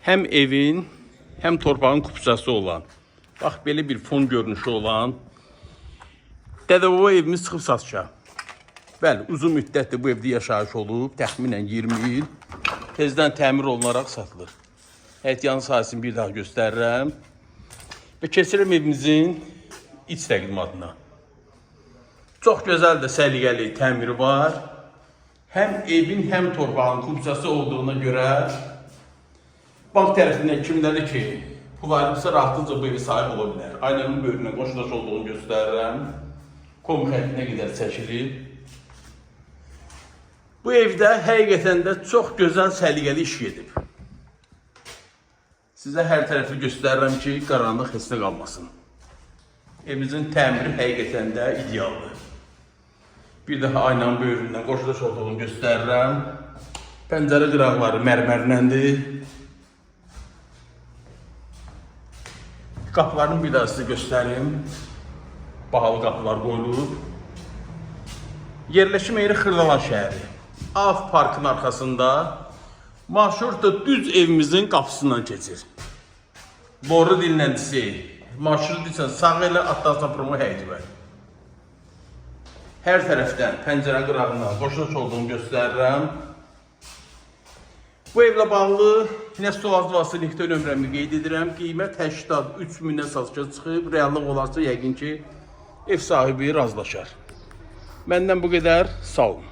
Həm evin, həm torpağın kupçası olan, bax belə bir fon görünüşü olan Dədəbaba evimiz çıxıb satışa. Bəli, uzun müddətdir bu evdə yaşayış olub, təxminən 20 il. Tezdən təmir olunaraq satılır. Həyət yanı sahəsini bir daha göstərirəm. Və keçirəm evimizin iç təqdimatına. Çox gözəl də səliqəli təmiri var. Həm evin, həm torpağın kupçası olduğuna görə bank tərəfindən kimləri ki, pul ayrılsa rahatlıca bu evi sahib ola bilər. Aynanın böyründən qoşulaş olduğunu göstərirəm. Kom xəttinə qədər çəkilir. Bu evdə həqiqətən də çox gözəl səliqəli iş gedib. Sizə hər tərəfi göstərirəm ki, qaranlıq heç nə qalmasın. Evimizin təmiri həqiqətən də idealdır. Bir daha aynanın böyründən qoşulaş olduğunu göstərirəm. Pəncərə qıraqları mərmərləndir. Qapıların bir daha sizə göstərim. Bahalı qapılar qoyulub. Yerləşim yeri Xırdalan şəhəri. Av parkın arxasında marşrut da düz evimizin qapısından keçir. Boru dinləntisi. Marşrut isə sağ elə Atlas Promo həyəti var. Hər tərəfdən pəncərə qırağından qoşulaş olduğunu göstərirəm. Bu evlə bağlı Nesto vasitəlikdə nömrəmi qeyd edirəm. Qiymət 83.000-ə satışa çıxıb. Reallıq olarsa yəqin ki, ev sahibi razılaşar. Məndən bu qədər. Sağ olun.